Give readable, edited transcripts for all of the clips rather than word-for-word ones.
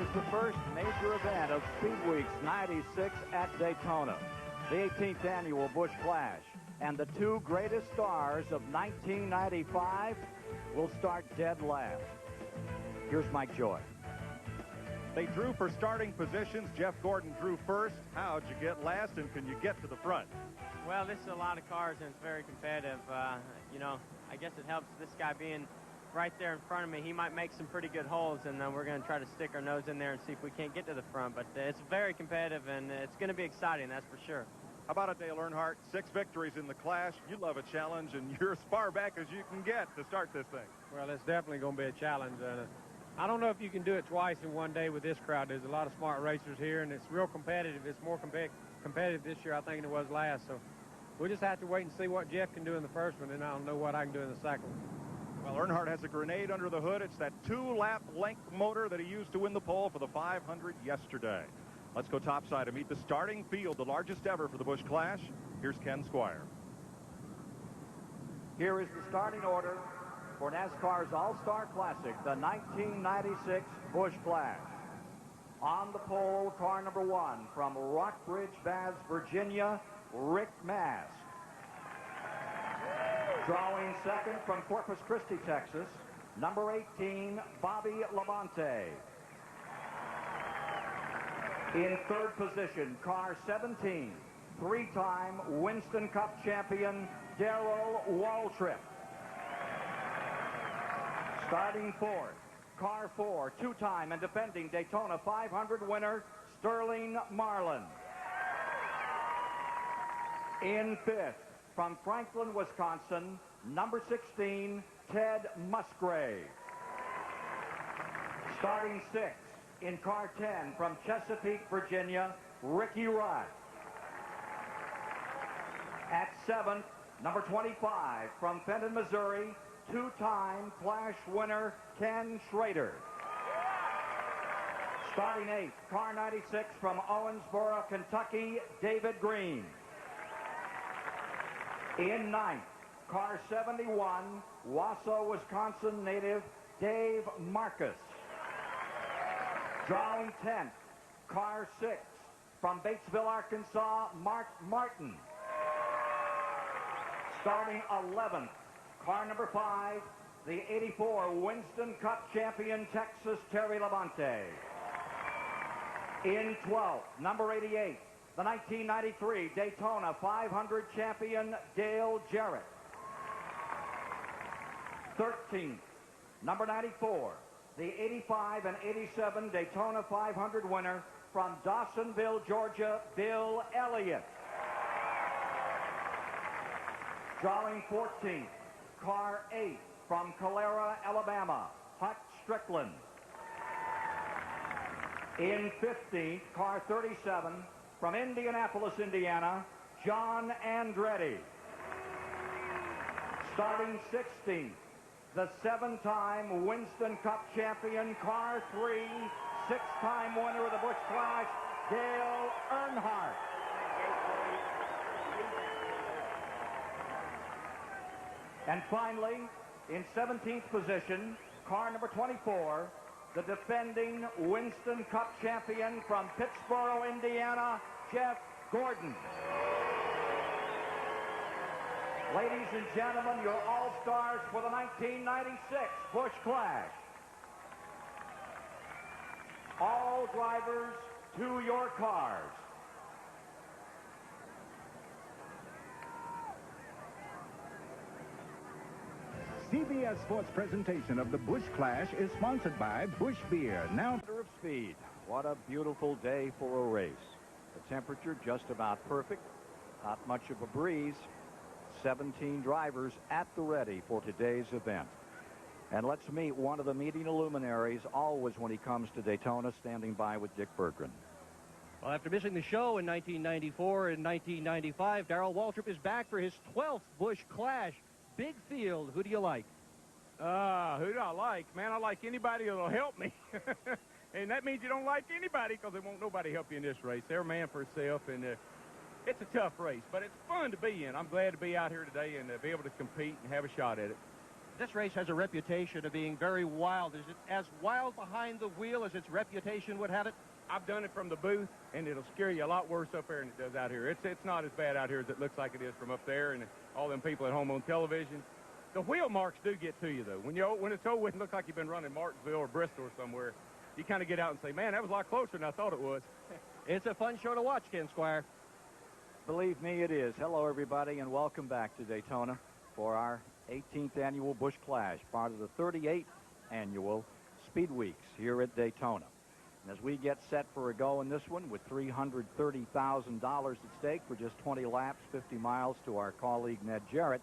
is the first major event of Speed Weeks 96 at Daytona, the 18th annual Busch Clash. And the two greatest stars of 1995 will start dead last. Here's Mike Joy. They drew for starting positions. Jeff Gordon drew first. How'd you get last, and can you get to the front? Well, this is a lot of cars, and it's very competitive. You know, I guess it helps this guy being right there in front of me. He might make some pretty good holes, and we're going to try to stick our nose in there and see if we can't get to the front. But it's very competitive, and it's going to be exciting, that's for sure. How about it, Dale Earnhardt? 6 victories in the Clash. You love a challenge, and you're as far back as you can get to start this thing. Well, it's definitely going to be a challenge. I don't know if you can do it twice in one day with this crowd. There's a lot of smart racers here, and it's real competitive. It's more competitive this year, I think, than it was last. So we'll just have to wait and see what Jeff can do in the first one, and I'll know what I can do in the second one. Well, Earnhardt has a grenade under the hood. It's that 2-lap length motor that he used to win the pole for the 500 yesterday. Let's go topside and meet the starting field, the largest ever for the Busch Clash. Here's Ken Squire. Here is the starting order for NASCAR's All-Star Classic, the 1996 Busch Clash. On the pole, car number 1 from Rockbridge, Baths, Virginia, Rick Mast. Drawing second from Corpus Christi, Texas, number 18, Bobby Labonte. In third position, car 17, 3-time Winston Cup champion, Darrell Waltrip. Starting fourth, car 4, 2-time and defending Daytona 500 winner, Sterling Marlin. In fifth, from Franklin, Wisconsin, number 16, Ted Musgrave. Starting sixth, in car 10, from Chesapeake, Virginia, Ricky Rudd. At seventh, number 25, from Fenton, Missouri, 2-time Clash winner, Ken Schrader. Starting eighth, car 96, from Owensboro, Kentucky, David Green. In ninth, car 71, Wausau, Wisconsin native, Dave Marcus. Drawing 10th, car 6, from Batesville, Arkansas, Mark Martin. Starting 11th, car number 5, the 84 Winston Cup champion, Texas, Terry Labonte. In 12th, number 88, the 1993 Daytona 500 champion, Dale Jarrett. 13th, number 94, the 85 and 87 Daytona 500 winner, from Dawsonville, Georgia, Bill Elliott. Drawing 14th, car 8, from Calera, Alabama, Hut Strickland. In 15th, car 37, from Indianapolis, Indiana, John Andretti. Starting 16th, the 7-time Winston Cup champion, car 3, 6-time winner of the Busch Clash, Dale Earnhardt. And finally, in 17th position, car number 24, the defending Winston Cup champion from Pittsboro, Indiana, Jeff Gordon. Ladies and gentlemen, your all-stars for the 1996 Busch Clash. All drivers to your cars. CBS Sports presentation of the Busch Clash is sponsored by Busch Beer. Now Of speed. What a beautiful day for a race. The temperature just about perfect. Not much of a breeze. 17 drivers at the ready for today's event. And let's meet one of the meeting luminaries, always when he comes to Daytona, standing by with Dick Berggren. Well, after missing the show in 1994 and 1995, Darrell Waltrip is back for his 12th Busch Clash. Big field. Who do you like? Who do I like? Man, I like anybody that'll help me. And that means you don't like anybody, because there won't nobody help you in this race. They're a man for himself, and it's a tough race, but it's fun to be in. I'm glad to be out here today and be able to compete and have a shot at it. This race has a reputation of being very wild. Is it as wild behind the wheel as its reputation would have it? I've done it from the booth, and it'll scare you a lot worse up there than it does out here. It's not as bad out here as it looks like it is from up there, and all them people at home on television. The wheel marks do get to you, though. When it's over with and looks like you've been running Martinsville or Bristol or somewhere, you kind of get out and say, man, that was a lot closer than I thought it was. It's a fun show to watch, Ken Squire. Believe me, it is. Hello, everybody, and welcome back to Daytona for our 18th annual Busch Clash, part of the 38th annual Speed Weeks here at Daytona. And as we get set for a go in this one with $330,000 at stake for just 20 laps, 50 miles to our colleague Ned Jarrett,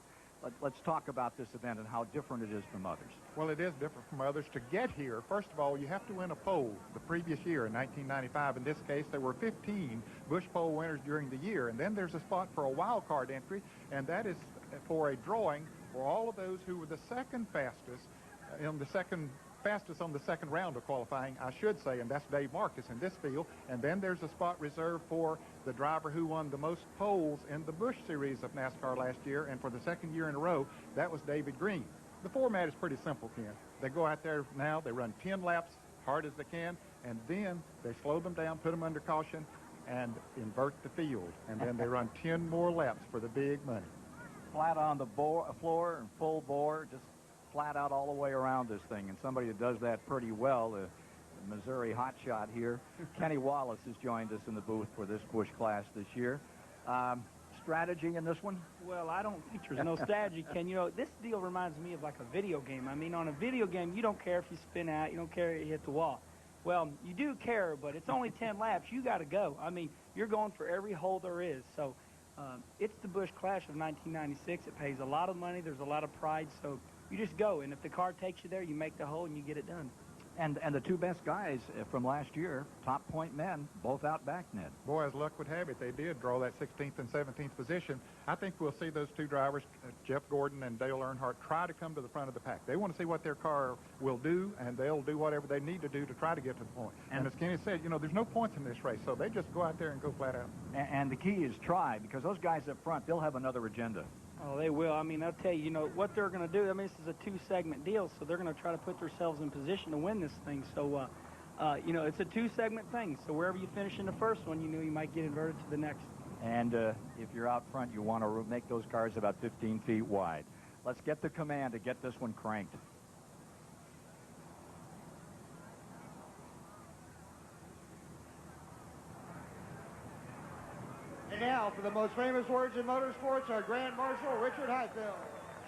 let's talk about this event and how different it is from others. Well, it is different from others. To get here, first of all, you have to win a pole. The previous year, in 1995, in this case, there were 15 Busch pole winners during the year. And then there's a spot for a wild card entry, and that is for a drawing for all of those who were the second fastest on the second round of qualifying, I should say, and that's Dave Marcus in this field. And then there's a spot reserved for the driver who won the most poles in the Busch Series of NASCAR last year, and for the second year in a row, that was David Green. The format is pretty simple, Ken. They go out there now, they run 10 laps, hard as they can, and then they slow them down, put them under caution, and invert the field. And then they run 10 more laps for the big money. Flat on the floor and full bore, just flat out all the way around this thing. And somebody that does that pretty well, the Missouri hotshot here, Kenny Wallace, has joined us in the booth for this Busch Clash this year. Strategy in this one? Well, I don't think there's no strategy, Ken. You know, this deal reminds me of like a video game. I mean, on a video game, you don't care if you spin out, you don't care if you hit the wall. Well, you do care, but it's only 10 laps. You got to go. I mean, you're going for every hole there is. So it's the Busch Clash of 1996. It pays a lot of money. There's a lot of pride. So you just go, and if the car takes you there, you make the hole and you get it done. And the two best guys from last year, top point men, both out back, Ned. Boy, as luck would have it, they did draw that 16th and 17th position. I think we'll see those two drivers, Jeff Gordon and Dale Earnhardt, try to come to the front of the pack. They want to see what their car will do, and they'll do whatever they need to do to try to get to the point. And as Kenny said, you know, there's no points in this race, so they just go out there and go flat out. And the key is try, because those guys up front, they'll have another agenda. Oh, they will. I mean, I'll tell you, you know, what they're going to do. I mean, this is a two-segment deal, so they're going to try to put themselves in position to win this thing. So, you know, it's a two-segment thing. So wherever you finish in the first one, you know you might get inverted to the next. And if you're out front, you want to make those cars about 15 feet wide. Let's get the command to get this one cranked. And now, for the most famous words in motorsports, our Grand Marshal, Richard Highfield.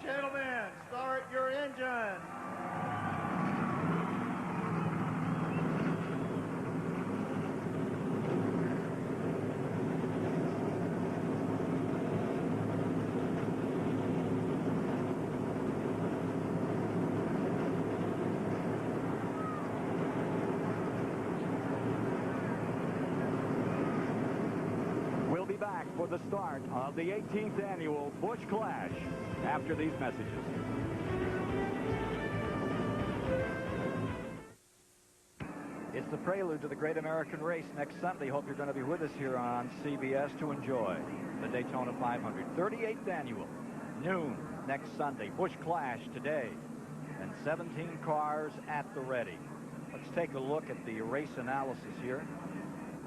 Gentlemen, start your engine. Back for the start of the 18th annual Busch Clash after these messages. It's the prelude to the Great American Race next Sunday. Hope you're going to be with us here on CBS to enjoy the Daytona 500. 38th annual, noon next Sunday. Busch Clash today, and 17 cars at the ready. Let's take a look at the race analysis here.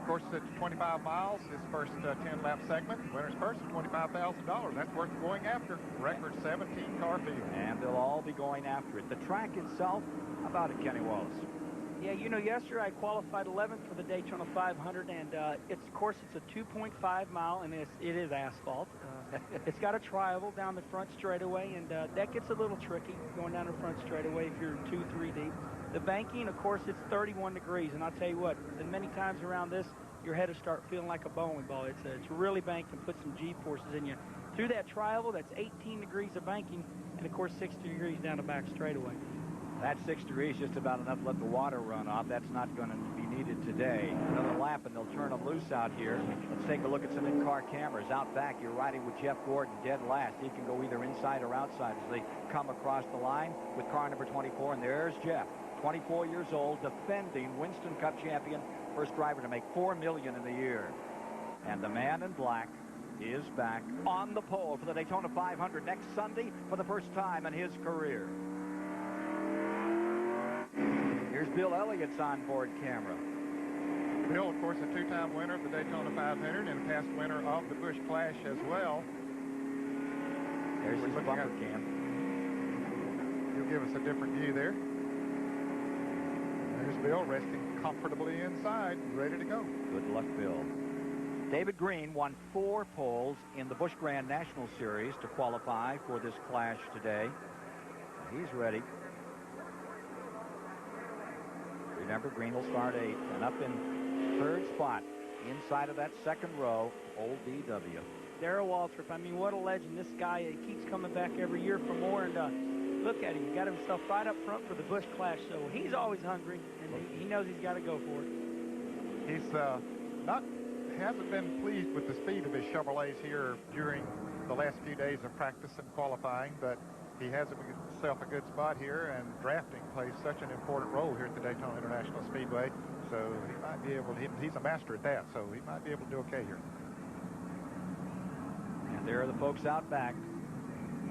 Of course, it's 25 miles, this first 10-lap segment. Winner's purse is $25,000. That's worth going after. Record 17-car field. And they'll all be going after it. The track itself, how about it, Kenny Wallace? Yeah, you know, yesterday I qualified 11th for the Daytona 500, and it's, of course, it's a 2.5 mile, and it is asphalt. It's got a tri-oval down the front straightaway, and that gets a little tricky going down the front straightaway if you're 2-3 deep. The banking, of course, it's 31 degrees, and I'll tell you what, and many times around this, your head will start feeling like a bowling ball. It's really banked and put some G-forces in you. Through that tri-oval, that's 18 degrees of banking, and, of course, 60 degrees down the back straightaway. That 6 degrees just about enough to let the water run off. That's not going to be needed today. Another lap, and they'll turn them loose out here. Let's take a look at some in-car cameras. Out back, you're riding with Jeff Gordon, dead last. He can go either inside or outside as they come across the line with car number 24, and there's Jeff. 24 years old, defending Winston Cup champion, first driver to make $4 million in the year. And the man in black is back on the pole for the Daytona 500 next Sunday for the first time in his career. Bill Elliott's onboard camera. Bill, of course, a two-time winner of the Daytona 500 and a past winner of the Busch Clash as well. There's his bumper cam. He'll give us a different view there. There's Bill resting comfortably inside, ready to go. Good luck, Bill. David Green won 4 poles in the Busch Grand National Series to qualify for this Clash today. He's ready. Remember, Green will start 8th and up in 3rd spot inside of that 2nd row, old DW. Darrell Waltrip, I mean, what a legend. This guy keeps coming back every year for more, and look at him. He got himself right up front for the Busch Clash, so he's always hungry, and he knows he's got to go for it. He's hasn't been pleased with the speed of his Chevrolets here during the last few days of practice and qualifying, but he has himself a good spot here, and drafting plays such an important role here at the Daytona International Speedway, so he might be able to, he's a master at that, so he might be able to do okay here. And there are the folks out back,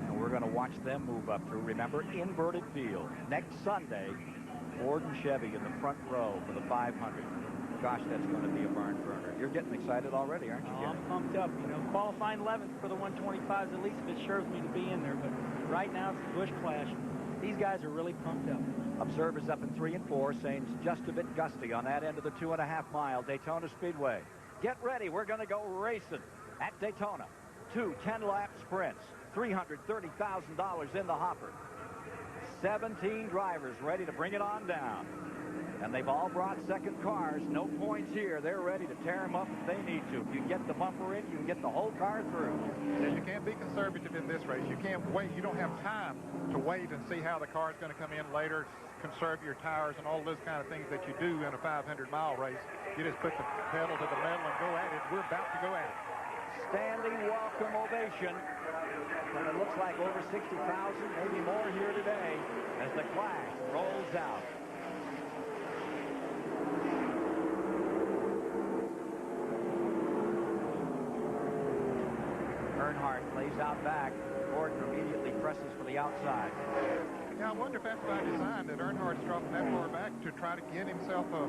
and we're going to watch them move up through. Remember, inverted field. Next Sunday, Ford and Chevy in the front row for the 500. Gosh, that's going to be a barn burner. You're getting excited already, aren't you, I'm pumped up. You know, qualifying 11th for the 125s, at least if it serves me to be in there. But right now, it's the Busch Clash. These guys are really pumped up. Observers up in 3 and 4, saying it's just a bit gusty on that end of the 2.5-mile Daytona Speedway. Get ready. We're going to go racing at Daytona. 2 10-lap sprints, $330,000 in the hopper. 17 drivers ready to bring it on down. And they've all brought second cars. No points here. They're ready to tear them up if they need to. If you get the bumper in, you can get the whole car through. Yeah, you can't be conservative in this race. You can't wait. You don't have time to wait and see how the car's going to come in later, conserve your tires and all those kind of things that you do in a 500-mile race. You just put the pedal to the metal and go at it. We're about to go at it. Standing welcome ovation. And it looks like over 60,000, maybe more here today as the Clash rolls out. Earnhardt plays out back. Gordon immediately presses for the outside. Yeah, I wonder if that's by design that Earnhardt's dropping that far back to try to get himself a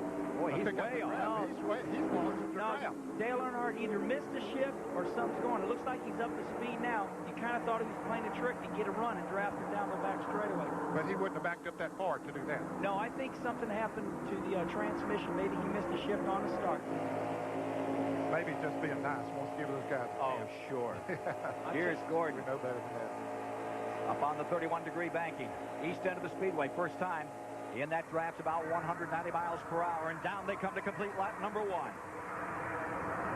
he's way off. He's lost the ground. Dale Earnhardt either missed a shift or something's going. It looks like he's up to speed now. You kind of thought he was playing a trick to get a run and draft him down the back straightaway. But he wouldn't have backed up that far to do that. No, I think something happened to the transmission. Maybe he missed a shift on the start. Maybe just being nice. Wants to give those guys a chance. Sure. Here's Gordon. We know better than that. Up on the 31-degree banking. East end of the speedway. First time in that draft, about 190 miles per hour. And down they come to complete lap number 1.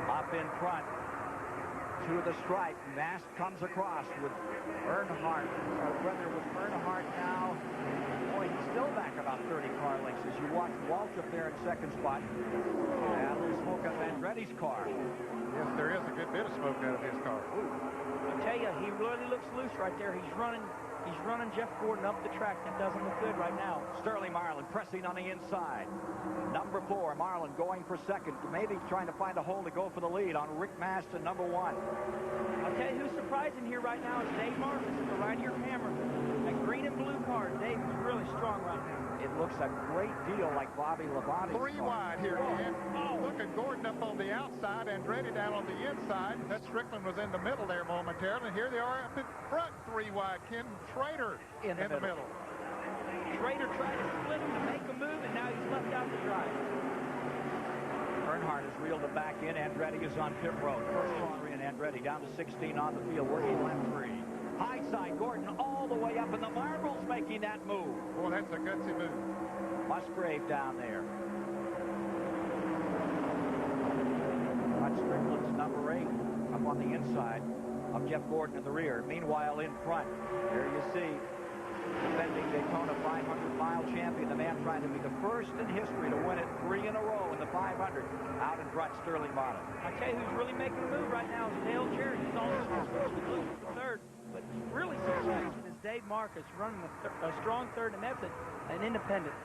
Up in front to the stripe. Mast comes across with Earnhardt. Or rather with Earnhardt now. Boy, he's still back about 30 car lengths as you watch Waltrip there in second spot. And a little smoke up Andretti's car. Yes, there is a good bit of smoke out of his car. I tell you, he really looks loose right there. He's running Jeff Gordon up the track. That doesn't look good right now. Sterling Marlin pressing on the inside. Number 4, Marlin going for second. Maybe trying to find a hole to go for the lead on Rick Mast in number 1. I'll tell you who's surprising here right now is Dave Marcus at the right of your camera. That green and blue car. Dave is really strong right now. It looks a great deal like Bobby Labonte's 3 wide here, Ken. Look at Gordon up on the outside and Andretti down on the inside. That Strickland was in the middle there momentarily. And here they are up in front, 3 wide. Ken Schrader in the middle. Schrader tried to split him to make a move, and now he's left out to drive. Earnhardt has reeled it back in. Andretti is on pit road. First corner in. Andretti down to 16 on the field, working lap 3. High side, Gordon all the way up, and the Marbles making that move. Boy, that's a gutsy move. Musgrave down there. Got Strickland's number 8 up on the inside of Jeff Gordon in the rear. Meanwhile, in front, there you see defending Daytona 500-mile champion, the man trying to be the first in history to win it 3 in a row in the 500. Out in front, Sterling Marlin. I tell you who's really making a move right now is Dale Jarrett. He's almost supposed to lose the third, but really surprising is Dave Marcus running a strong third, and that's an independent.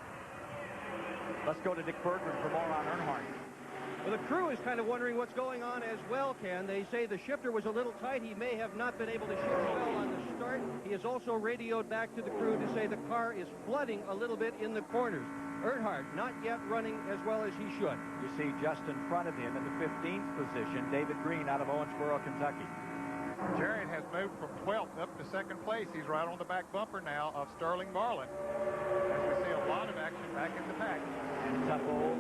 Let's go to Dick Bergman for more on Earnhardt. Well, the crew is kind of wondering what's going on as well, Ken. They say the shifter was a little tight. He may have not been able to shift well on the start. He has also radioed back to the crew to say the car is flooding a little bit in the corners. Earnhardt not yet running as well as he should. You see just in front of him in the 15th position, David Green out of Owensboro, Kentucky. Jared has moved from 12th up to 2nd place. He's right on the back bumper now of Sterling Marlin. As we see a lot of action back in the pack. And tough old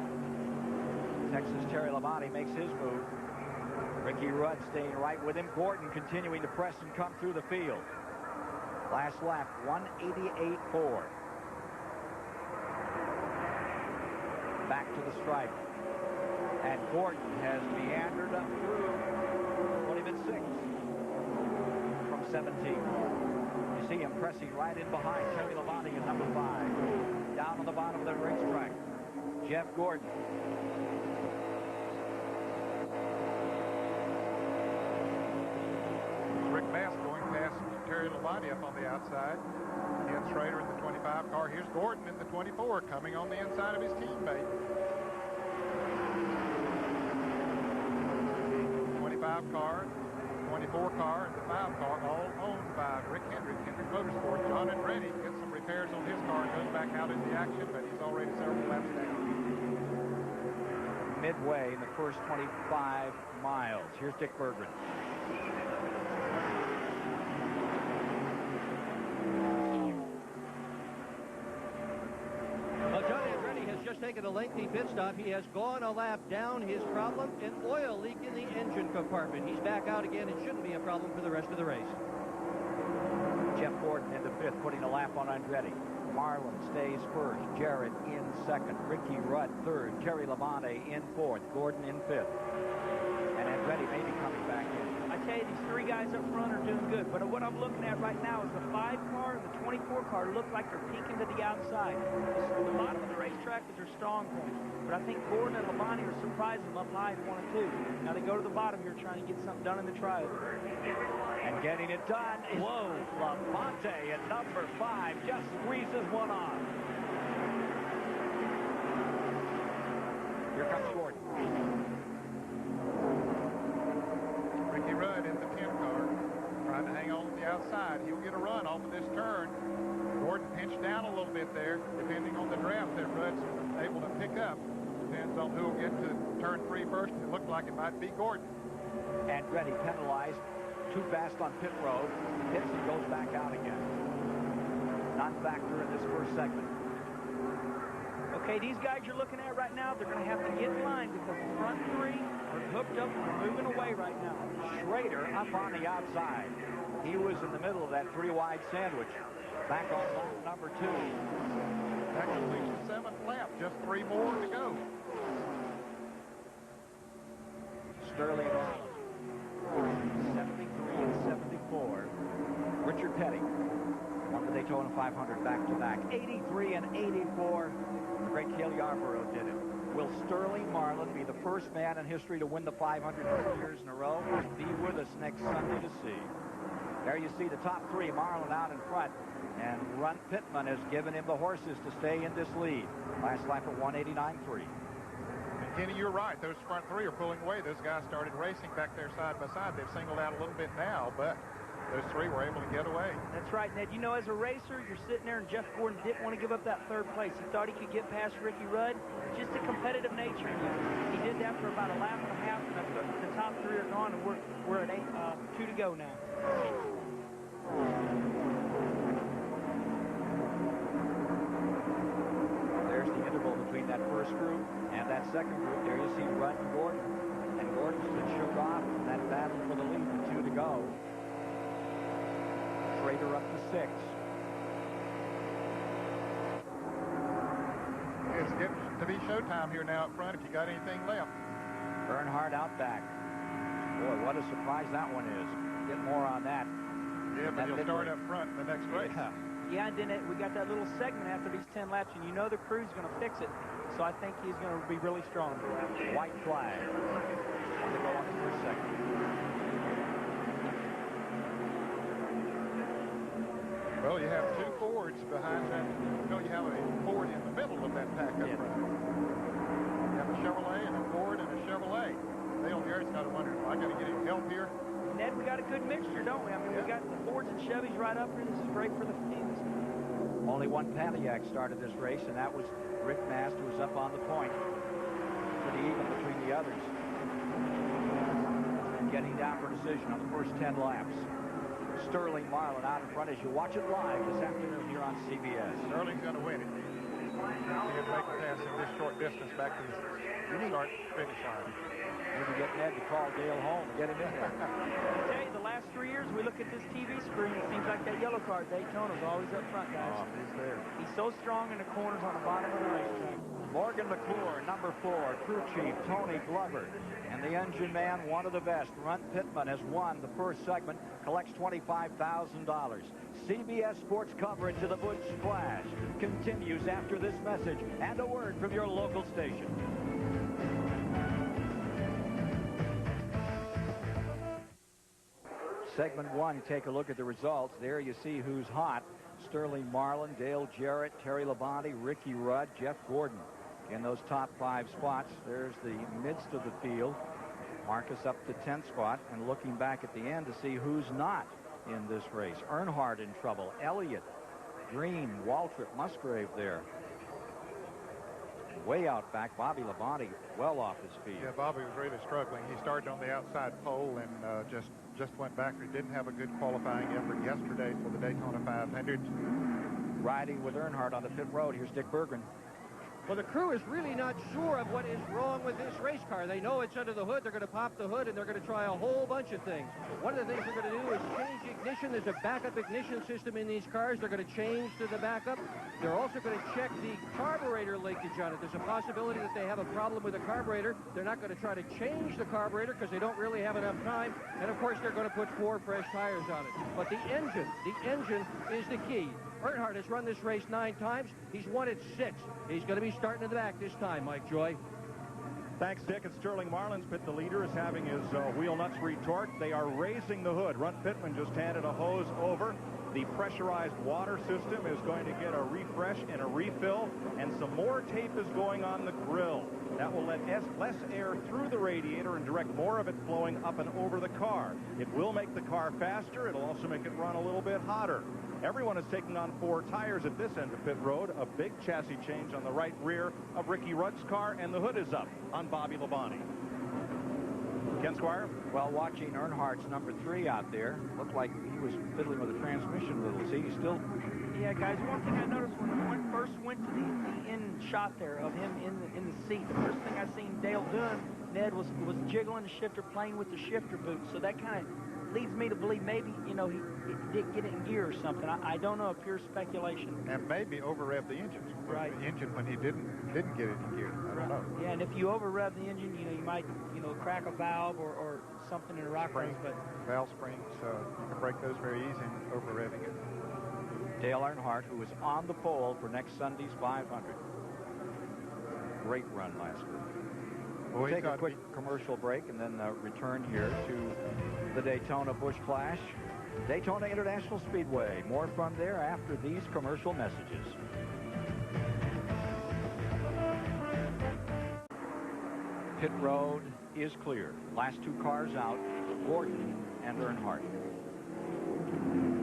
Texas Terry Labonte makes his move. Ricky Rudd staying right with him. Gordon continuing to press and come through the field. Last lap, 188.4. Back to the stripe. And Gordon has meandered up through, what, even 6 from 17. You see him pressing right in behind Terry Labonte in number 5. Down on the bottom of the racetrack, Jeff Gordon. Rick Bass going past Terry Labonte up on the outside. Ian Schrader in the 25 car. Here's Gordon in the 24 coming on the inside of his teammate. 25 car, 24 car, and the 5 car all owned by Rick Hendrick, Hendrick Motorsports. John Andretti gets some repairs on his car and goes back out into action, but he's already several laps down. Midway in the first 25 miles. Here's Dick Berggren. Well, John Andretti has just taken a lengthy pit stop. He has gone a lap down. His problem, an oil leak in the engine compartment. He's back out again. It shouldn't be a problem for the rest of the race. Jeff Gordon in the 5th, putting a lap on Andretti. Marlin stays first. Jarrett in 2nd. Ricky Rudd 3rd. Terry Labonte in 4th. Gordon in 5th. And Andretti may be coming back in. I tell you, these 3 guys up front are doing good. But what I'm looking at right now is the 5 car and the 24 car look like they're peeking to the outside. The bottom of the racetrack is their strong point. But I think Gordon and Labonte are surprising them up high in 1 and 2. Now they go to the bottom here trying to get something done in the trial. And getting it done is Labonte at number 5. Just squeezes one on. Here comes Gordon. Ricky Rudd in the 10 car, trying to hang on to the outside. He'll get a run off of this turn. Gordon pinched down a little bit there, depending on the draft that Rudd's able to pick up. Depends on who will get to turn 3 first. It looked like it might be Gordon. Andretti penalized. Too fast on pit road. Hits and goes back out again. Non-factor in this first segment. Okay, these guys you're looking at right now, they're going to have to get in line because the front 3 are hooked up and they're moving away right now. Schrader up on the outside. He was in the middle of that 3-wide sandwich. Back on lap number 2. That completes the 7th lap. Just 3 more to go. Sterling Marlin. 73 and 74. Richard Petty won the Daytona 500 back-to-back. 83 and 84. The great Cale Yarborough did it. Will Sterling Marlin be the first man in history to win the 500 2 years in a row? Be with us next Sunday to see. There you see the top 3. Marlin out in front. And Runt Pittman has given him the horses to stay in this lead. Last lap at 189.3. And Kenny, you're right. Those front 3 are pulling away. Those guys started racing back there side by side. They've singled out a little bit now, but those 3 were able to get away. That's right, Ned. You know, as a racer, you're sitting there, and Jeff Gordon didn't want to give up that 3rd place. He thought he could get past Ricky Rudd. Just a competitive nature in you. He did that for about a lap and a half, and the top 3 are gone, and we're at 2 to go now. There's the interval between that first group and that second group. There you see Rudd and Gordon. And Gordon's been shook off in that battle for the lead with 2 to go. Schrader up to 6. It's getting to be showtime here now up front if you got anything left. Earnhardt out back. Boy, what a surprise that one is. Get more on that. Yeah, but he'll start up front in the next race. Yeah, and then we got that little segment after these 10 laps, and you know the crew's going to fix it. So I think he's going to be really strong. White flag. On the go on the first segment. Well, you have 2 Fords behind that. No, you have a Ford in the middle of that pack up front. You have a Chevrolet and a Ford and a Chevrolet. Dale Garrett's got to wonder, I got to get any help here? Ned, we got a good mixture, don't we? I mean, we got the Fords and Chevys right up here. This is great for the fans. Only one Pontiac started this race, and that was Rick Mast, who was up on the point. Pretty even between the others. Getting down for decision on the first 10 laps. Sterling Marlin out in front as you watch it live this afternoon here on CBS. Sterling's going to win it. He had to make a pass in this short distance back to the start-finish line. You can get Ned to call Dale home and get him in there. I tell you, the last 3 years, we look at this TV screen, it seems like that yellow car, Daytona's always up front, guys. Oh, he's there. He's so strong in the corners on the bottom of the racetrack. Morgan McClure, number 4, crew chief Tony Glover, and the engine man, one of the best, Runt Pittman, has won the first segment, collects $25,000. CBS Sports coverage of the Busch Clash continues after this message and a word from your local station. Segment 1, take a look at the results. There you see who's hot. Sterling Marlin, Dale Jarrett, Terry Labonte, Ricky Rudd, Jeff Gordon in those top 5 spots. There's the midst of the field. Marcus up to 10th spot, and looking back at the end to see who's not in this race. Earnhardt in trouble. Elliott, Green, Waltrip, Musgrave there. Way out back, Bobby Labonte well off his feet. Yeah, Bobby was really struggling. He started on the outside pole and just went back. He didn't have a good qualifying effort yesterday for the Daytona 500. Riding with Earnhardt on the pit road. Here's Dick Berggren. Well, the crew is really not sure of what is wrong with this race car. They know it's under the hood. They're going to pop the hood, and they're going to try a whole bunch of things. One of the things they're going to do is change ignition. There's a backup ignition system in these cars. They're going to change to the backup. They're also going to check the carburetor leakage on it. There's a possibility that they have a problem with the carburetor. They're not going to try to change the carburetor because they don't really have enough time. And, of course, they're going to put 4 fresh tires on it. But the engine is the key. Earnhardt has run this race 9 times. He's won it 6. He's going to be starting in the back this time, Mike Joy. Thanks, Dick. And Sterling Marlin's pit. The leader is having his wheel nuts retorqued. They are raising the hood. Runt Pittman just handed a hose over. The pressurized water system is going to get a refresh and a refill, and some more tape is going on the grill. That will let less air through the radiator and direct more of it flowing up and over the car. It will make the car faster. It'll also make it run a little bit hotter. Everyone is taking on 4 tires at this end of pit road. A big chassis change on the right rear of Ricky Rudd's car, and the hood is up on Bobby Labonte. Ken Squire? Well, watching Earnhardt's number 3 out there, looked like he was fiddling with the transmission a little. See, he's still... Yeah, guys, one thing I noticed when I first went to the end shot there of him in the seat, the first thing I seen Dale doing, Ned, was jiggling the shifter, playing with the shifter boot. So that kind of leads me to believe maybe, you know, he didn't get it in gear or something. I don't know, pure speculation. And maybe over-rev the engine. Right. The engine when he didn't get it in gear. I don't know. Yeah, and if you over-rev the engine, you know, you might, you know, crack a valve or something in the rock race. But valve springs, you can break those very easy in over-revving it. Dale Earnhardt, who was on the pole for next Sunday's 500. Great run last week. We'll take a quick commercial break and then return here to the Daytona Busch Clash. Daytona International Speedway. More from there after these commercial messages. Pit road is clear. Last 2 cars out, Gordon and Earnhardt.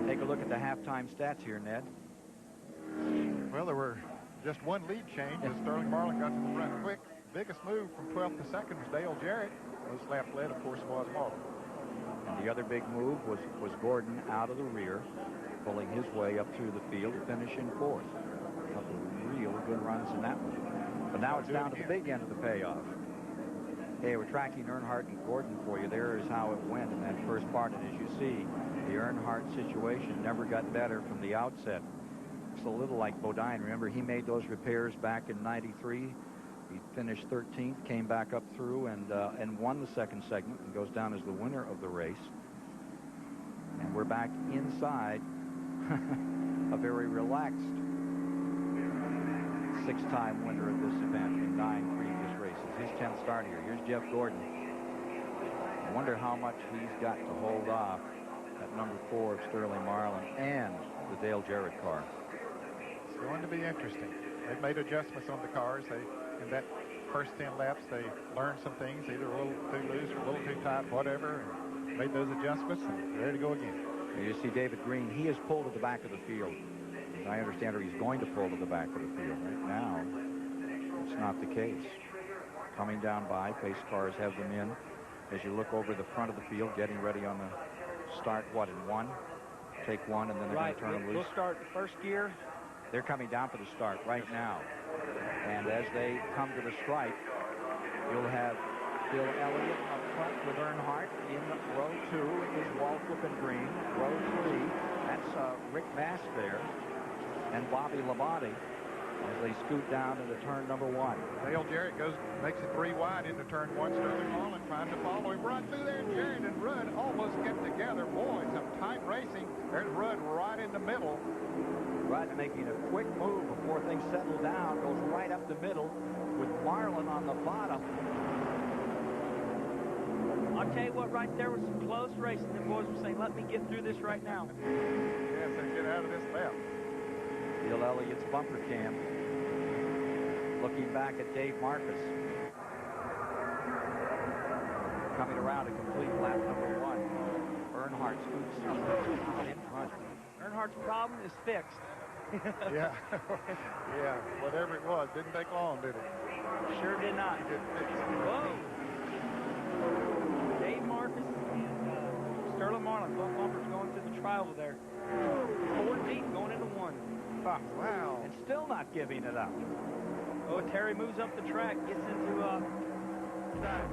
Take a look at the halftime stats here, Ned. Well, there were just 1 lead change as Sterling Marlin got to the front quick. Biggest move from 12th to 2nd was Dale Jarrett. Most lap led, of course, was Marlin. And the other big move was Gordon out of the rear, pulling his way up through the field to finish in 4th. A couple of real good runs in that one. But now it's down to the big end of the payoff. Hey, we're tracking Earnhardt and Gordon for you. There is how it went in that first part. And as you see, the Earnhardt situation never got better from the outset. It's a little like Bodine. Remember, he made those repairs back in '93. He finished 13th, came back up through, and won the 2nd segment and goes down as the winner of the race. And we're back inside a very relaxed 6-time winner of this event in 9 previous races. His 10th start here. Here's Jeff Gordon. I wonder how much he's got to hold off at number 4 of Sterling Marlin and the Dale Jarrett car. It's going to be interesting. They've made adjustments on the cars. In that first 10 laps, they learned some things, either a little too loose or a little too tight, whatever, and made those adjustments, and ready to go again. Here you see David Green. He is pulled to the back of the field. I understand he's going to pull to the back of the field. Right now, it's not the case. Coming down by, pace cars have them in. As you look over the front of the field, getting ready on the start, what, in one? Take one, and then they're going to turn them loose. We'll start the first gear. They're coming down for the start right now. And as they come to the stripe, you'll have Bill Elliott up front with Earnhardt. In row 2 is Waltrip and Green. Row 3, that's Rick Mast there, and Bobby Labonte as they scoot down into turn number 1. Dale Jarrett makes it 3 wide into turn 1. Sterling Marlin trying to follow him. Run through there. Jarrett and Rudd almost get together. Boy, some tight racing. There's Rudd right in the middle. Rudd making a quick move before things settle down. Goes right up the middle with Marlin on the bottom. I'll tell you what, right there was some close racing. The boys were saying, let me get through this right now. Yes, and get out of this lap. Bill Elliott's bumper cam. Looking back at Dave Marcus. Coming around to complete lap number 1. Earnhardt scoots in front. Earnhardt's problem is fixed. Yeah. Yeah, whatever it was. Didn't take long, did it? Sure did not. Whoa. Dave Marcus and Sterling Marlin, both bumpers going through the trial there. 4 deep going into 1. Oh, wow. And still not giving it up. Oh, Terry moves up the track, gets into side.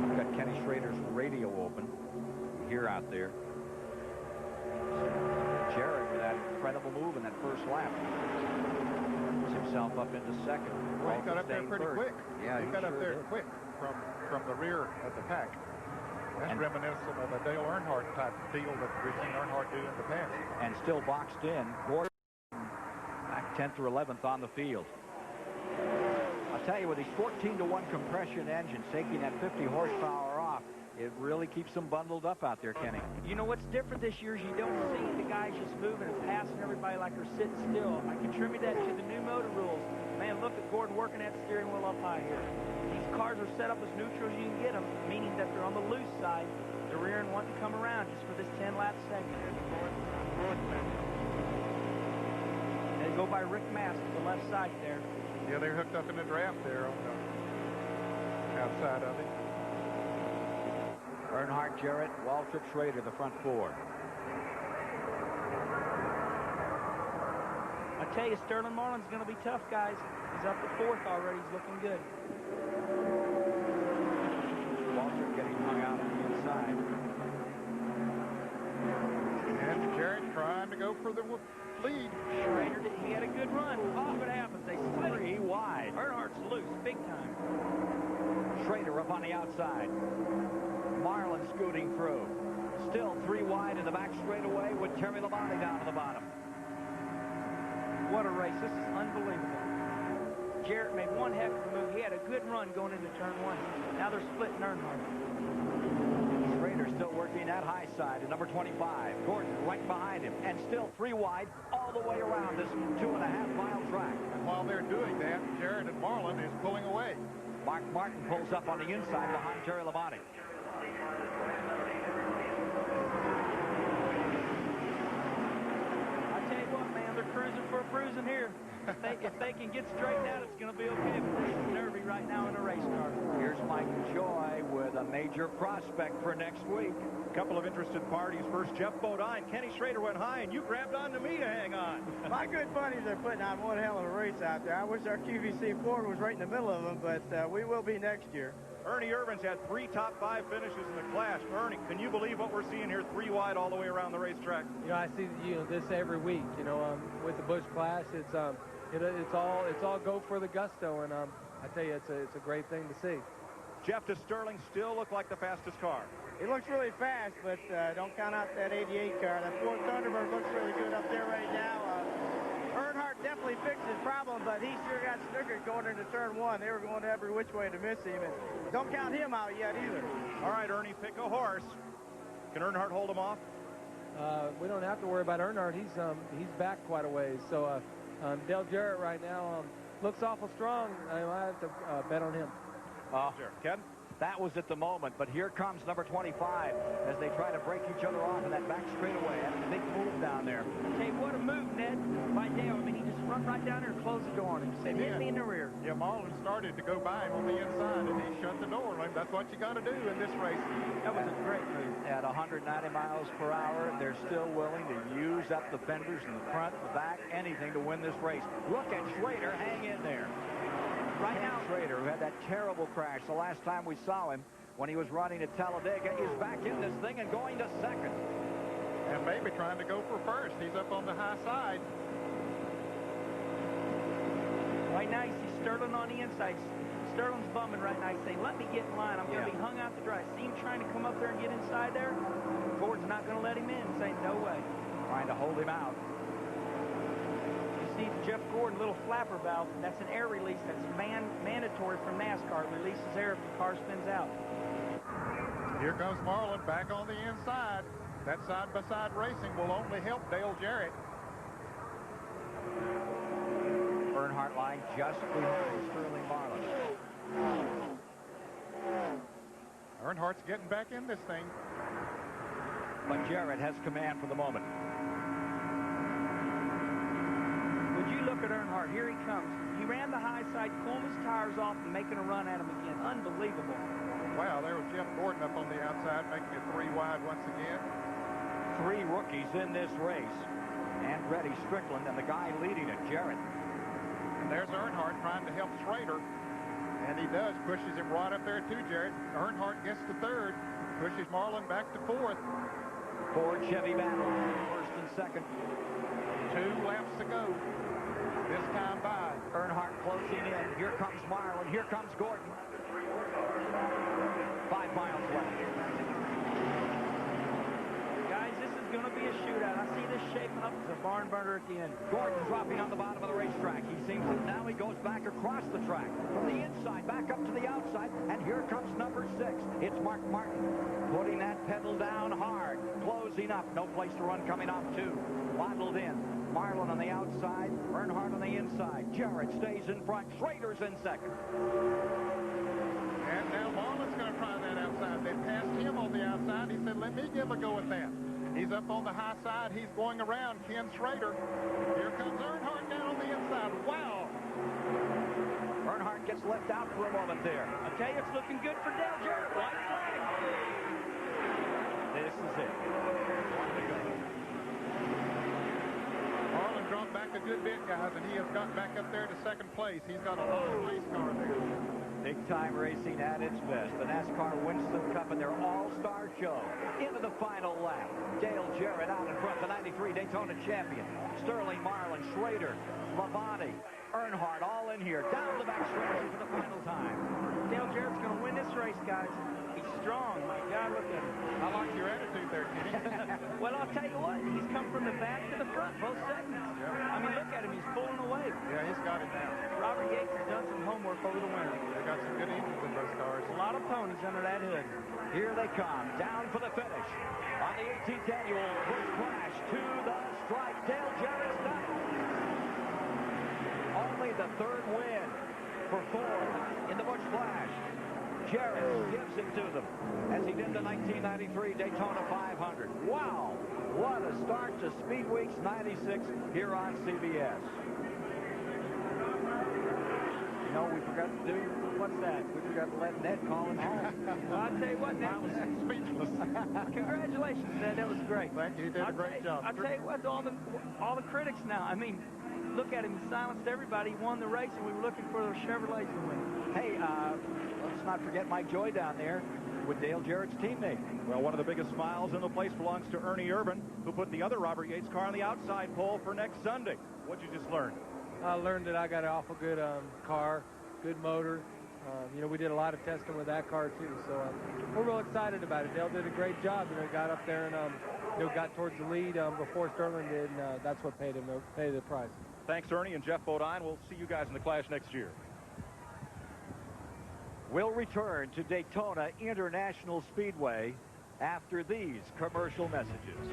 We've got Kenny Schrader's radio open. Here out there. Jarrett with that incredible move in that first lap. Puts himself up into second. Well, he got up there pretty quick. Yeah, he got sure up there did. quick from the rear of the pack. That's reminiscent of a Dale Earnhardt type deal that we've seen Earnhardt do in the past. And still boxed in. Gordon back 10th or 11th on the field. I'll tell you, with these 14-to-1 compression engines taking that 50 horsepower off, it really keeps them bundled up out there, Kenny. You know what's different this year is you don't see the guys just moving and passing everybody like they're sitting still. I contribute that to the new motor rules. Man, look at Gordon working that steering wheel up high here. These cars are set up as neutral as you can get them, meaning that they're on the loose side. The rear end wanting to come around just for this 10-lap segment. They go by Rick Mast to the left side there. Yeah, they're hooked up in the draft there on the outside of it. Earnhardt, Jarrett, Waltrip, Schrader, the front 4. I tell you, Sterling Marlin's going to be tough, guys. He's up to 4th already. He's looking good. Waltrip getting hung out on the inside. And Jarrett trying to go for the lead. Schrader, he had a good run. Oh, what happens? They split 3 wide. Earnhardt's loose, big time. Schrader up on the outside. Marlin scooting through. Still 3 wide in the back straightaway with Terry Labonte down to the bottom. What a race. This is unbelievable. Jarrett made one heck of a move. He had a good run going into turn 1. Now they're splitting Earnhardt. Schrader still working that high side at number 25. Gordon right behind him. And still 3 wide all the way around this 2.5-mile track. And while they're doing that, Jarrett and Marlin is pulling away. Mark Martin pulls up on the inside behind Terry Labonte. They're cruising for a bruising here. If they can get straightened out, it's going to be okay. But this is nervy right now in a race car. Here's Mike Joy with a major prospect for next week. A couple of interested parties. First, Jeff Bodine. Kenny Schrader went high, and you grabbed on to me to hang on. My good buddies are putting on one hell of a race out there. I wish our QVC Ford was right in the middle of them, but we will be next year. Ernie Irvin's had 3 top 5 finishes in the Clash. Ernie, can you believe what we're seeing here? 3 wide all the way around the racetrack. You know, I see this every week. With the Busch Clash, it's all go for the gusto, and I tell you, it's a great thing to see. Jeff, does Sterling still look like the fastest car? He looks really fast, but don't count out that 88 car. That Ford Thunderbird looks really good up there right now. Earnhardt definitely fixed his problem, but he sure got snookered going into turn 1. They were going every which way to miss him, and don't count him out yet either. All right, Ernie, pick a horse. Can Earnhardt hold him off? We don't have to worry about Earnhardt. He's back quite a ways. So Dale Jarrett right now looks awful strong. I have to bet on him. Ken? That was at the moment, but here comes number 25 as they try to break each other off in that back straightaway. Having a big move down there. Hey, what a move, Ned, by Dale. I mean, he just run right down there and closed the door on him. Said, hit me in the rear. Yeah, Marlin started to go by him on the inside, and he shut the door. That's what you got to do in this race. That was a great move. At 190 miles per hour, they're still willing to use up the fenders in the front, the back, anything to win this race. Look at Schrader hang in there. Right now, Schrader, who had that terrible crash the last time we saw him when he was running at Talladega, is back in this thing and going to second. And maybe trying to go for first. He's up on the high side. right now you see Sterling on the inside. Sterling's bumming right now. He's saying, let me get in line. I'm going to be hung out to dry. See him trying to come up there and get inside there? Ford's not going to let him in. Saying, no way. Trying to hold him out. You see Jeff Gordon, little flapper valve. That's an air release. That's mandatory from NASCAR. It releases air if the car spins out. Here comes Marlin back on the inside. That side-by-side racing will only help Dale Jarrett. Earnhardt line just behind Sterling Marlin. Earnhardt's getting back in this thing. But Jarrett has command for the moment. Would you look at Earnhardt? Here he comes. He ran the high side, pulling his tires off and making a run at him again. Unbelievable. Wow, there was Jeff Gordon up on the outside, making it 3 wide once again. 3 rookies in this race. Andretti, Strickland, and the guy leading it, Jarrett. And there's Earnhardt trying to help Schrader. And he does, pushes him right up there too, Jarrett. Earnhardt gets to 3rd, pushes Marlin back to 4th. Ford Chevy battle, 1st and 2nd. 2 laps to go. This time by. Earnhardt closing in. Here comes Marlin. Here comes Gordon. 5 miles left. Guys, this is going to be a shootout. I see this shaping up as a barn burner at the end. Gordon dropping on the bottom of the racetrack. He seems to now he goes back across the track from the inside back up to the outside, and here comes number 6. It's Mark Martin putting that pedal down hard, closing up. No place to run coming off 2. Waddled in. Marlin on the outside, Earnhardt on the inside. Jarrett stays in front. Schrader's in 2nd. And now Marlin's going to try that outside. They passed him on the outside. He said, let me give a go at that. He's up on the high side. He's going around Ken Schrader. Here comes Earnhardt down on the inside. Wow. Earnhardt gets left out for a moment there. I tell you, it's looking good for Dale Jarrett. White flag. This is it. Marlin dropped back a good bit, guys, and he has got back up there to 2nd place. He's got a long race car there. Big-time racing at its best. The NASCAR Winston Cup and their all-star show. Into the final lap. Dale Jarrett out in front, the 93 Daytona champion. Sterling Marlin, Schrader, Labonte, Earnhardt all in here. Down the back stretch for the final time. Dale Jarrett's going to win this race, guys. He's strong. My God, look at him. I like your attitude there, Kenny. Well, I'll tell you what. He's come from the back to the front, both segments. Yeah. I mean, look at him. He's pulling away. Yeah, he's got it now. Robert Yates has done some homework over the winter. They got some good engines in those cars. A lot of ponies under that hood. Here they come, down for the finish. On the 18th annual Busch Clash to the stripe. Dale Jarrett's done it. Only the 3rd win for Ford in the Busch Clash. Jarrett gives it to them as he did the 1993 Daytona 500. Wow, what a start to Speed Weeks 96 here on CBS. You know, we forgot to do, what's that? We forgot to let Ned call him home. Well, I'll tell you what, Ned was speechless. Congratulations, Ned. That was great. Thank you. You did a great job. I'll tell you what, all the critics now, I mean, look at him. He silenced everybody. He won the race, and we were looking for those Chevrolets to win. Hey, let's not forget Mike Joy down there with Dale Jarrett's teammate. Well, one of the biggest smiles in the place belongs to Ernie Irvin, who put the other Robert Yates car on the outside pole for next Sunday. What'd you just learn? I learned that I got an awful good car, good motor. You know, we did a lot of testing with that car too, so we're real excited about it. Dale did a great job. You know, got up there and you know, got towards the lead before Sterling did, and that's what paid the price. Thanks, Ernie and Jeff Bodine. We'll see you guys in the Clash next year. We'll return to Daytona International Speedway after these commercial messages.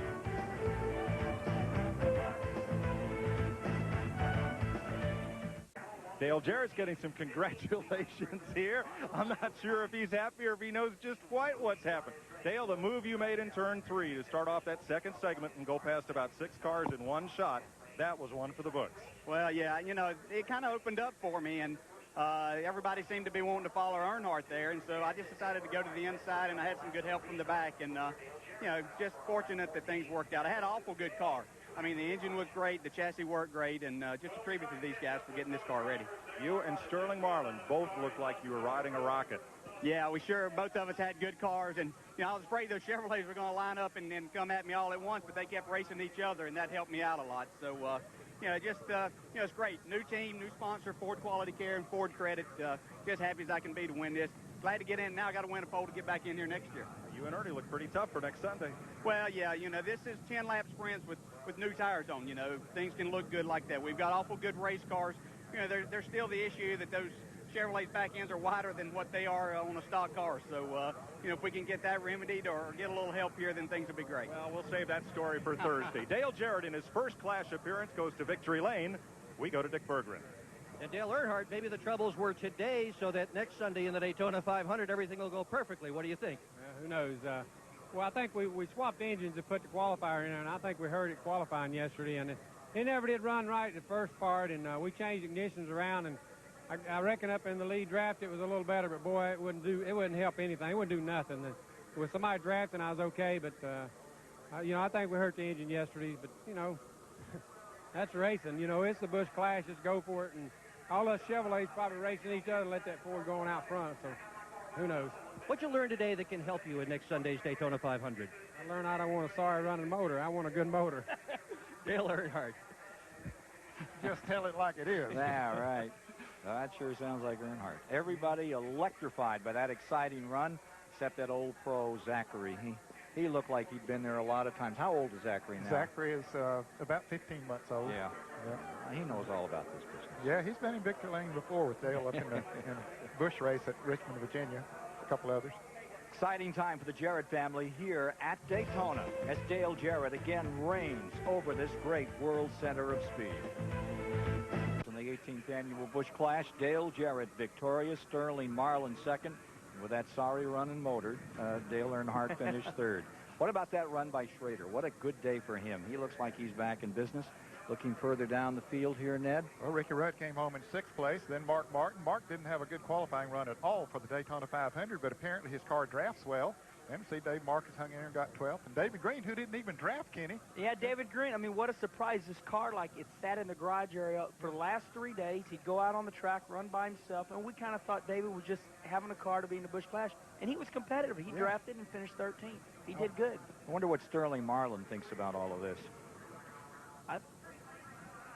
Dale Jarrett's getting some congratulations here. I'm not sure if he's happy or if he knows just quite what's happened. Dale, the move you made in turn 3 to start off that second segment and go past about 6 cars in one shot, that was one for the books. Well, yeah, you know, it kind of opened up for me, and everybody seemed to be wanting to follow Earnhardt there, and so I just decided to go to the inside, and I had some good help from the back, and, you know, just fortunate that things worked out. I had an awful good car. I mean, the engine was great, the chassis worked great, and just a tribute to these guys for getting this car ready. You and Sterling Marlin both looked like you were riding a rocket. Yeah, we sure, both of us had good cars, and, you know, I was afraid those Chevrolets were going to line up and then come at me all at once, but they kept racing each other, and that helped me out a lot. So, you know, just, you know, it's great. New team, new sponsor, Ford Quality Care and Ford Credit. Just happy as I can be to win this. Glad to get in. Now I got to win a pole to get back in here next year. You and Ernie look pretty tough for next Sunday. Well, yeah, you know, this is 10-lap sprints with new tires on, you know. Things can look good like that. We've got awful good race cars. You know, there's still the issue that those Chevrolet's back ends are wider than what they are on a stock car. So, you know, if we can get that remedied or get a little help here, then things will be great. Well, we'll save that story for Thursday. Dale Jarrett in his first Clash appearance goes to victory lane. We go to Dick Berggren. And Dale Earnhardt, maybe the troubles were today so that next Sunday in the Daytona 500, everything will go perfectly. What do you think? Who knows? Well, I think we swapped engines to put the qualifier in there, and I think we heard it qualifying yesterday, and it never did run right the first part, and we changed ignitions around, and I reckon up in the lead draft it was a little better, but boy, it wouldn't help anything. It wouldn't do nothing. With somebody drafting, I was okay, but you know, I think we hurt the engine yesterday. But you know, that's racing. You know, it's the Busch Clash. Just go for it. And all us Chevrolets probably racing each other, let that Ford going out front. So who knows? What you learned today that can help you in next Sunday's Daytona 500? I learned I don't want a sorry running motor. I want a good motor. Dale Earnhardt. Just tell it like it is. Yeah, right. Well, that sure sounds like Earnhardt. Everybody electrified by that exciting run, except that old pro, Zachary. He looked like he'd been there a lot of times. How old is Zachary now? Zachary is about 15 months old. Yeah. He knows all about this business. Yeah, he's been in victory lane before with Dale up in the Busch race at Richmond, Virginia. A couple others. Exciting time for the Jarrett family here at Daytona as Dale Jarrett again reigns over this great world center of speed. From the 18th annual Busch Clash, Dale Jarrett victorious, Sterling Marlin second. With that sorry running motor, Dale Earnhardt finished third. What about that run by Schrader? What a good day for him. He looks like he's back in business. Looking further down the field here, Ned. Well, Ricky Rudd came home in 6th place, then Mark Martin. Mark didn't have a good qualifying run at all for the Daytona 500, but apparently his car drafts well. And see, Dave Marcus hung in there and got 12th. And David Green, who didn't even draft Kenny. Yeah, David Green. I mean, what a surprise. This car, like, it sat in the garage area for the last 3 days. He'd go out on the track, run by himself, and we kind of thought David was just having a car to be in the Busch Clash. And he was competitive. He drafted and finished 13th. He did good. I wonder what Sterling Marlin thinks about all of this.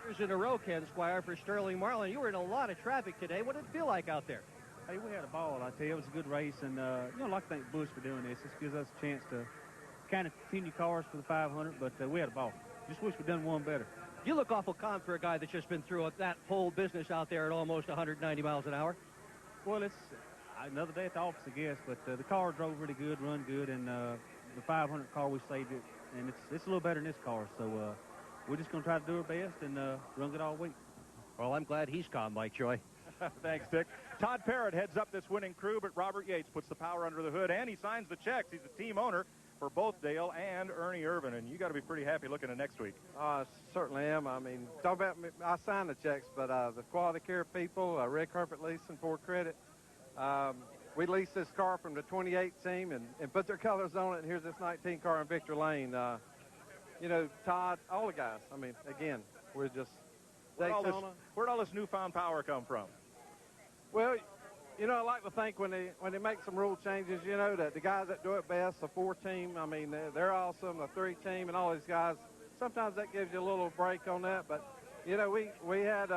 Years in a row, Ken Squire, for Sterling Marlin. You were in a lot of traffic today. What did it feel like out there? Hey, we had a ball, I tell you. It was a good race, and, you know, I'd like to thank Busch for doing this. This gives us a chance to kind of continue cars for the 500, but we had a ball. Just wish we'd done one better. You look awful calm for a guy that's just been through that whole business out there at almost 190 miles an hour. Well, it's another day at the office, I guess, but the car drove really good, run good, and the 500 car, we saved it, and it's a little better than this car, so we're just going to try to do our best and run it all week. Well, I'm glad he's calm, Mike Joy. Thanks, Dick. Todd Parrott heads up this winning crew, but Robert Yates puts the power under the hood, and he signs the checks. He's the team owner for both Dale and Ernie Irvin, and you got to be pretty happy looking at next week. I certainly am. I mean, talk about me, I signed the checks, but the quality care people, Red Carpet Leasing, Ford Credit, we leased this car from the 28 team and put their colors on it, and here's this 19 car in Victory Lane. You know, Todd, all the guys. I mean, again, we're just where'd all this newfound power come from? Well, you know, I like to think when they make some rule changes, you know, that the guys that do it best, the 4 team, I mean, they're awesome, the 3 team and all these guys. Sometimes that gives you a little break on that, but, you know, we had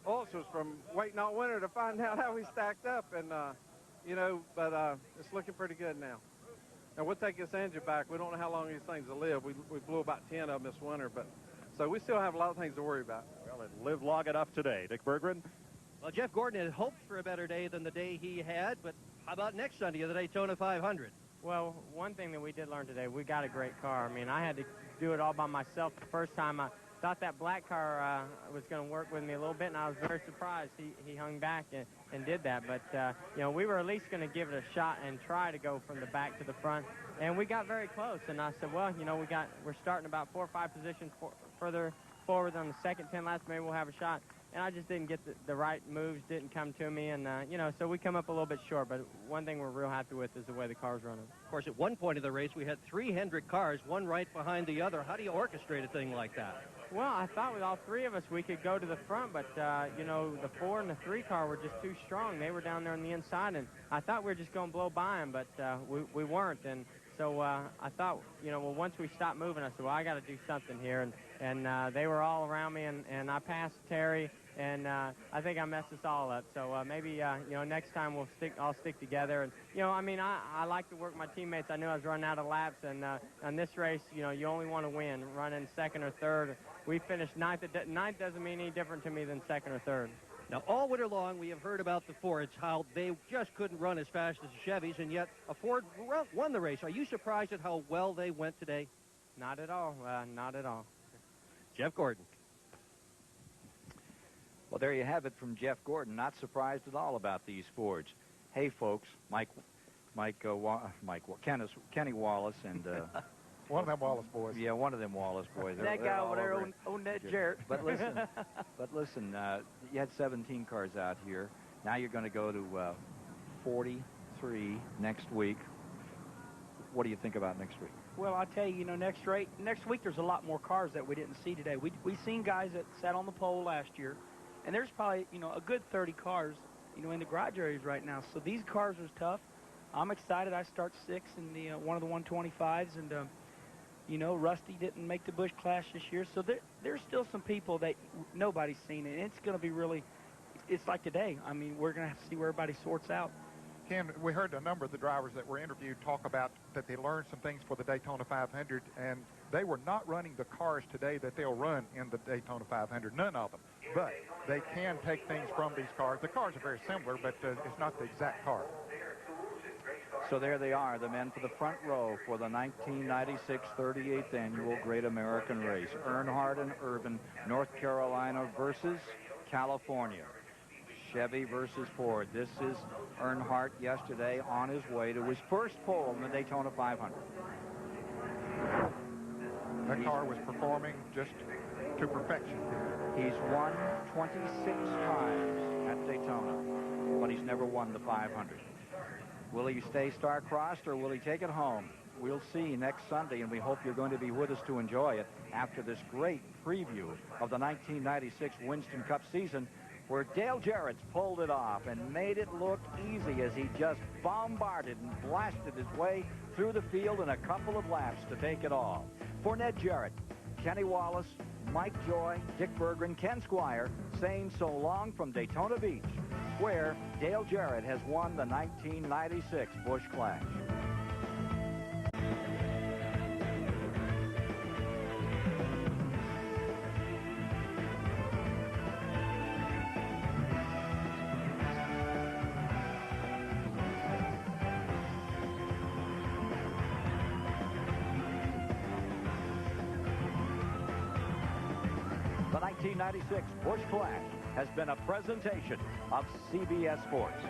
ulcers from waiting all winter to find out how we stacked up, and, you know, but it's looking pretty good now. And we'll take this engine back. We don't know how long these things will live. We blew about 10 of them this winter, but so we still have a lot of things to worry about. Well, it lived long enough today. Dick Berggren. Well, Jeff Gordon had hoped for a better day than the day he had, but how about next Sunday at the Daytona 500? Well, one thing that we did learn today, we got a great car. I mean, I had to do it all by myself the first time. thought that black car was going to work with me a little bit, and I was very surprised he hung back and did that. But, you know, we were at least going to give it a shot and try to go from the back to the front. And we got very close. And I said, well, you know, we're starting about 4 or 5 positions further forward on the second 10 laps. Maybe we'll have a shot. And I just didn't get the right moves, didn't come to me. And, you know, so we come up a little bit short. But one thing we're real happy with is the way the car's running. Of course, at one point of the race, we had 3 Hendrick cars, one right behind the other. How do you orchestrate a thing like that? Well, I thought with all 3 of us we could go to the front, but, you know, the 4 and the 3 car were just too strong. They were down there on the inside, and I thought we were just going to blow by them, but we weren't. And so I thought, you know, well, once we stopped moving, I said, well, I got to do something here. And they were all around me, and I passed Terry, and I think I messed us all up. So maybe, you know, next time we'll all stick together. And, you know, I mean, I like to work my teammates. I knew I was running out of laps, and on this race, you know, you only want to win, running second or third. We finished 9th. 9th doesn't mean any different to me than second or third. Now, all winter long, we have heard about the Fords, how they just couldn't run as fast as the Chevys, and yet a Ford won the race. Are you surprised at how well they went today? Not at all. Not at all. Jeff Gordon. Well, there you have it from Jeff Gordon. Not surprised at all about these Fords. Hey, folks, Kenny Wallace and... one of them Wallace boys. Yeah, one of them Wallace boys. That guy over there on that Jarrett. But listen, you had 17 cars out here. Now you're going to go to 43 next week. What do you think about next week? Well, I'll tell you, you know, next week there's a lot more cars that we didn't see today. We seen guys that sat on the pole last year, and there's probably, you know, a good 30 cars, you know, in the garage areas right now. So these cars are tough. I'm excited. I start 6th in the one of the 125s, and you know, Rusty didn't make the Busch Clash this year, so there's still some people that nobody's seen, and it's going to be really, it's like today. I mean, we're going to have to see where everybody sorts out. Ken, we heard a number of the drivers that were interviewed talk about that they learned some things for the Daytona 500, and they were not running the cars today that they'll run in the Daytona 500, none of them. But they can take things from these cars. The cars are very similar, but it's not the exact car. So there they are, the men for the front row for the 1996 38th Annual Great American Race. Earnhardt and Irvin, North Carolina versus California. Chevy versus Ford. This is Earnhardt yesterday on his way to his first pole in the Daytona 500. That car was performing just to perfection. He's won 26 times at Daytona, but he's never won the 500. Will he stay star-crossed, or will he take it home? We'll see next Sunday, and we hope you're going to be with us to enjoy it after this great preview of the 1996 Winston Cup season, where Dale Jarrett's pulled it off and made it look easy as he just bombarded and blasted his way through the field in a couple of laps to take it all. For Ned Jarrett, Kenny Wallace, Mike Joy, Dick Berggren, Ken Squire, saying so long from Daytona Beach, where Dale Jarrett has won the 1996 Busch Clash. The 1996 Busch Clash has been a presentation of CBS Sports.